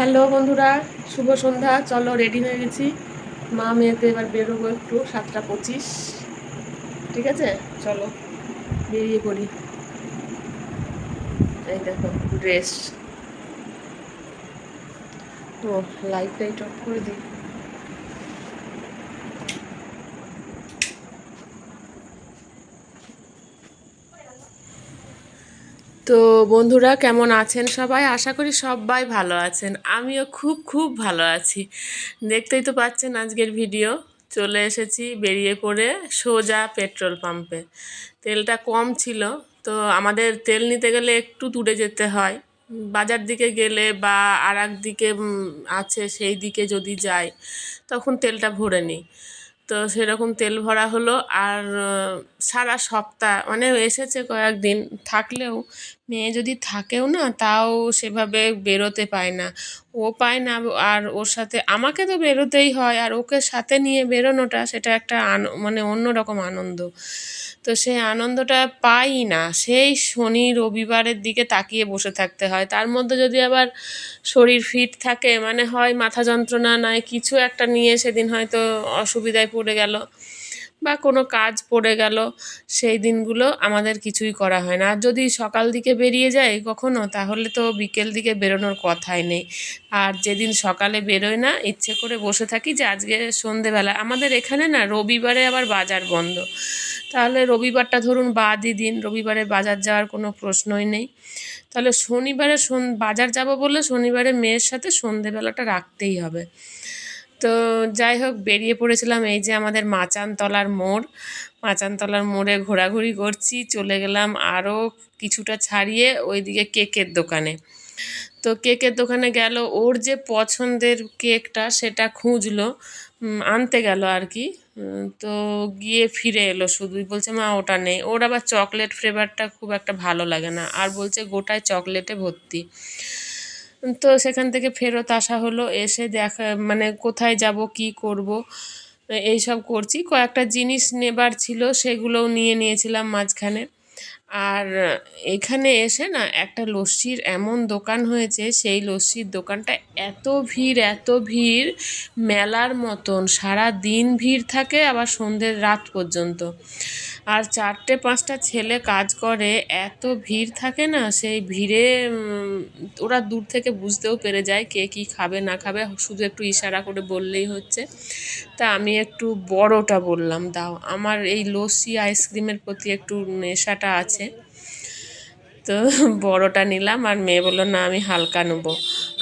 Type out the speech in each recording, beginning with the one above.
Hello বন্ধুরা, শুভ সন্ধ্যা। চলো, ready হয়ে গেছি। মা মেয়েতে এবার বেরোবো একটু 7:25। ঠিক আছে, চলো বেরিয়ে পড়ি। এই দেখো ড্রেস। ও, লাইট অফ করে দিই। তো বন্ধুরা, কেমন আছেন সবাই? আশা করি সবাই ভালো আছেন। আমিও খুব খুব ভালো আছি। দেখতেই তো পাচ্ছেন আজকের ভিডিও। চলে এসেছি বেরিয়ে পড়ে সোজা পেট্রোল পাম্পে। তেলটা কম ছিল, তো আমাদের তেল নিতে গেলে একটু দূরে যেতে হয়। বাজার দিকে গেলে বা আর এক দিকে আছে, সেই দিকে যদি যাই তখন তেলটা ভরে নিই। তো সেরকম তেল ভরা হলো। আর সারা সপ্তাহ মানে এসেছে কয়েকদিন, থাকলেও মেয়ে যদি থাকেও না, তাও সেভাবে বেরোতে পায় না। ও পায় না, আর ওর সাথে আমাকে তো বেরোতেই হয়, আর ওকে সাথে নিয়ে বেরোনোটা সেটা একটা মানে অন্যরকম আনন্দ। তো সেই আনন্দটা পাই না। সেই শনি রবিবারের দিকে তাকিয়ে বসে থাকতে হয়। তার মধ্যে যদি আবার শরীর ফিট থাকে, মানে হয় মাথা যন্ত্রণা নয় কিছু একটা নিয়ে সেদিন হয়তো অসুবিধায় পড়ে গেল বা কোনো কাজ পড়ে গেল, সেই দিনগুলো আমাদের কিছুই করা হয় না। আর যদি সকাল দিকে বেরিয়ে যায় কখনো, তাহলে তো বিকেল দিকে বেরোনোর কথাই নেই। আর যেদিন সকালে বেরোয় না, ইচ্ছে করে বসে থাকি যে আজকে সন্ধেবেলা। আমাদের এখানে না রবিবারে আবার বাজার বন্ধ, তাহলে রবিবারটা ধরুন বাদই দিন, রবিবারে বাজার যাওয়ার কোনো প্রশ্নই নেই। তাহলে শনিবারে বাজার যাব বলে শনিবারে মেয়ের সাথে সন্ধেবেলাটা রাখতেই হবে। তো যাই হোক, বেরিয়ে পড়েছিলাম। এই যে আমাদের মাচানতলার মোড়, মাচানতলার মোড়ে ঘোরাঘুরি করছি। চলে গেলাম আরও কিছুটা ছাড়িয়ে ওইদিকে কেকের দোকানে। তো কেকের দোকানে গেল, ওর যে পছন্দের কেকটা সেটা খুঁজলো, আনতে গেল আর কি। তো গিয়ে ফিরে এলো শুধুই বলছে মা ওটা নেই। ওর আবার চকলেট ফ্লেভারটা খুব একটা ভালো লাগে না, আর বলছে গোটায় চকলেটে ভর্তি। তো সেখান থেকে ফেরত আসা হলো। এসে দেখা মানে কোথায় যাব কি করব এইসব করছি। কয়েকটা জিনিস নেবার ছিল, সেগুলোও নিয়েছিলাম মাঝখানে। আর এখানে এসে না একটা লস্যির এমন দোকান হয়েছে, সেই লস্যির দোকানটা এত ভিড়, মেলার মতন সারা দিন ভিড় থাকে, আবার সন্ধ্যের রাত পর্যন্ত। আর 4টে 5টা ছেলে কাজ করে, এত ভিড় থাকে না, সেই ভিড়ে ওরা দূর থেকে বুঝতেও পেরে যায় কে কী খাবে না খাবে, শুধু একটু ইশারা করে বললেই হচ্ছে। তা আমি একটু বড়টা বললাম দাও, আমার এই লস্যি আইসক্রিমের প্রতি একটু নেশাটা আছে। তো বড়টা নিলাম, আর মেয়ে বললো না আমি হালকা নেবো,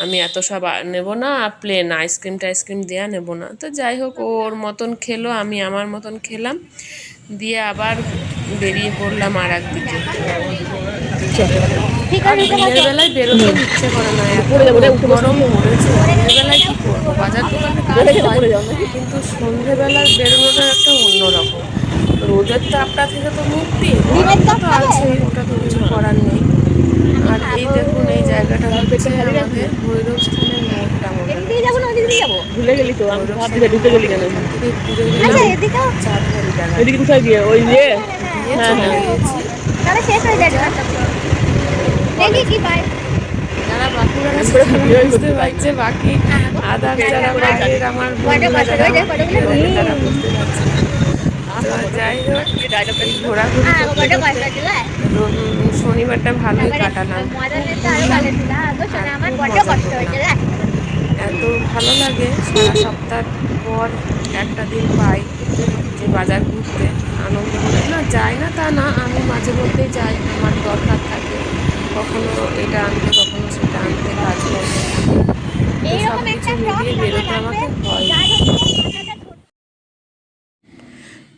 আমি এত সব নেবো না, প্লেন আইসক্রিম দেয়া নেবো না। তো যাই হোক, ওর মতন খেলো, আমি আমার মতন খেলাম, দিয়ে আবার বেরিয়ে পড়লাম আর একদিকে। আর দিনের বেলায় বেরোতেও ইচ্ছে করে না, এত গরম পড়েছে। দিনের বেলায় কী করবো, বাজার দোকানে কাজ হয়, কিন্তু সন্ধেবেলার বেরোনোটা একটা অন্যরকম। রোদের তাপটা থেকে তো মুক্তি, গরমটা তো আছেই, ওটা তো কিছু করার নেই। আর এই দেখুন, এই জায়গাটা হচ্ছে আমাদের ভৈরব স্থানের মোড়টা মনে হয়। ভুলে গেলি তো, আমি ভাব দিকে ঢুকে গেলি কেন? এখান থেকে ঘুরে গেলাম চাঁদবাড়ি জায়গাটা, এদিকে কোথায় গিয়ে ওই যে দিয়ে হ্যাঁ চলে হ্যাঁ গিয়েছি। যারা বাঁকুড়ার আছে করে তারা ভিডিওই বুঝতে করতে পারি না। পারছে, বাকি আদার যারা বাইরের আমার বন্ধুরা যারা আমার ভিডিও দেখে তারা বুঝতে পারছে না। তো যাই হোক, এই ঘোরাঘুরি করতে করতে শনিবারটা ভালোই কাটালাম। খুব ঘুরলাম আর খুব মজা করলাম। এত ভালো লাগে, সারা সপ্তাহ পর একটা দিন পাই যে বাজার ঘুরতে, আনন্দ করে না যাই না তা না, আমি মাঝে মধ্যেই যাই, আমার দরকার থাকে, কখনো এটা আনতে কখনো সেটা আনতে, কাজকর্ম থাকে। তো সব কিছু মিলিয়ে বেরোতে আমাকে হয়।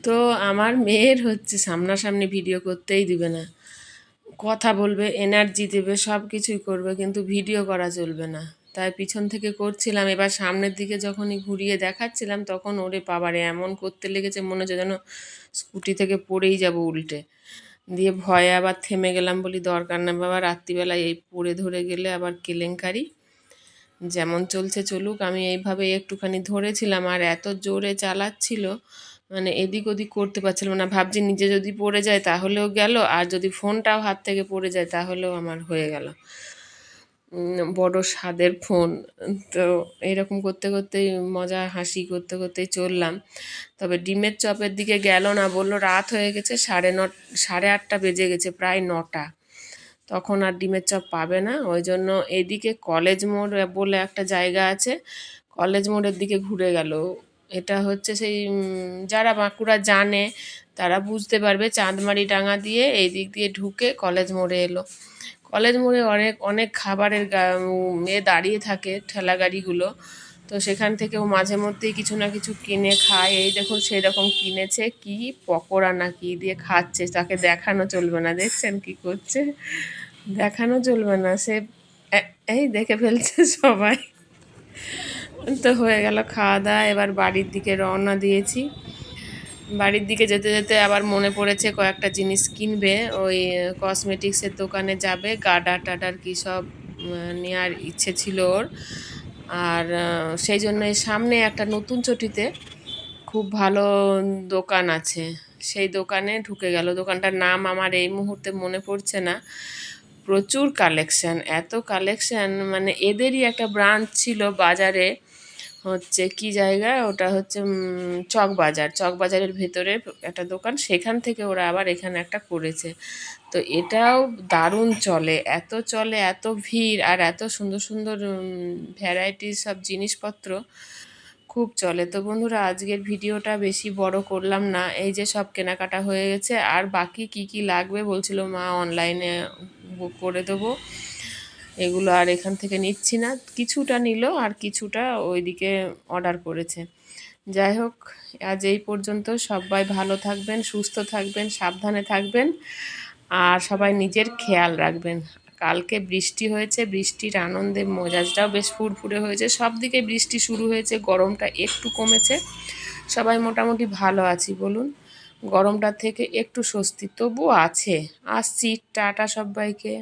তো আমার মেয়ের হচ্ছে সামনাসামনি ভিডিও করতেই দিবে না, কথা বলবে, এনার্জি দেবে, সব কিছুই করবে, কিন্তু ভিডিও করা চলবে না। তাই পিছন থেকে করছিলাম। এবার সামনের দিকে যখনই ঘুরিয়ে দেখাচ্ছিলাম, তখন ওরে বাবারে এমন করতে লেগেছে, মনে হচ্ছে যেন স্কুটি থেকে পড়েই যাব উল্টে। দিয়ে ভয়ে আবার থেমে গেলাম, বলি দরকার না বাবা, রাত্রিবেলায় এই পড়ে ধরে গেলে আবার কেলেঙ্কারি। যেমন চলছে চলুক, আমি এইভাবে একটুখানি ধরেছিলাম, আর এত জোরে চালাচ্ছিল, মানে এদিক ওদিক করতে পারছিলাম না। ভাবছি নিজে যদি পড়ে যায় তাহলেও গেল, আর যদি ফোনটাও হাত থেকে পড়ে যায় তাহলেও আমার হয়ে গেল। বড় স্বাদের ফোন। তো এইরকম করতে করতেই মজা হাসি করতে করতেই চললাম। তবে ডিমের চপের দিকে গেল না, বলল রাত হয়ে গেছে, 8:30 বেজে গেছে, প্রায় 9টা। তখন আর ডিমের চপ পাবে না, ওই জন্য এইদিকে কলেজ মোড় বলে একটা জায়গা আছে, কলেজ মোড়ের দিকে ঘুরে গেল। এটা হচ্ছে সেই যারা বাঁকুড়া জানে তারা বুঝতে পারবে, চাঁদমারি ডাঙা দিয়ে এই দিক দিয়ে ঢুকে কলেজ মোড়ে এলো। কলেজ মোড়ে অনেক অনেক খাবারের দাঁড়িয়ে থাকে ঠেলা গাড়িগুলো। তো সেখান থেকেও মাঝে মধ্যেই কিছু না কিছু কিনে খায়। এই দেখুন সেই রকম কিনেছে, কি পকোড়া না কি দিয়ে খাচ্ছে, তাকে দেখানো চলবে না, দেখছেন কি করছে, দেখানো চলবে না, সে এই দেখে ফেলছে সবাই। তো হয়ে গেল খাওয়া দাওয়া, এবার বাড়ির দিকে রওনা দিয়েছি। বাড়ির দিকে যেতে যেতে আবার মনে পড়েছে কয়েকটা জিনিস কিনবে, ওই কসমেটিক্সের দোকানে যাবে, গার্ডার টাডার কী সব নেওয়ার ইচ্ছে ছিল ওর। আর সেই জন্য সামনে একটা নতুন চটিতে খুব ভালো দোকান আছে, সেই দোকানে ঢুকে গেল। দোকানটার নাম আমার এই মুহূর্তে মনে পড়ছে না। প্রচুর কালেকশান, এত কালেকশান, মানে এদেরই একটা ব্রাঞ্চ ছিল বাজারে, হচ্ছে কি জায়গা ওটা, হচ্ছে চকবাজার, চকবাজারের ভেতরে একটা দোকান, সেখান থেকে ওরা আবার এখানে একটা করেছে। তো এটাও দারুণ চলে, এত চলে, এত ভিড়, আর এত সুন্দর সুন্দর ভ্যারাইটিস সব জিনিসপত্র, খুব চলে। তো বন্ধুরা আজকের ভিডিওটা বেশি বড় করলাম না, এই যে সব কেনাকাটা হয়ে গেছে, আর বাকি কি কি লাগবে বলছিল মা অনলাইনে বুক করে দেবো, এগুলো আর এখান থেকে নিচ্ছি না, কিছুটা নিল আর কিছুটা ওইদিকে অর্ডার করেছে। যাই হোক, আজ এই পর্যন্ত। সবাই ভালো থাকবেন, সুস্থ থাকবেন, সাবধানে থাকবেন, আর সবাই নিজের খেয়াল রাখবেন। কালকে বৃষ্টি হয়েছে, বৃষ্টির আনন্দে মেজাজটাও বেশ ফুরফুরে হয়েছে, সব দিকে বৃষ্টি শুরু হয়েছে, গরমটা একটু কমেছে, সবাই মোটামুটি ভালো আছি বলুন, গরমটার থেকে একটু স্বস্তি তবুও আছে। আসছি, টাটা সবাইকে।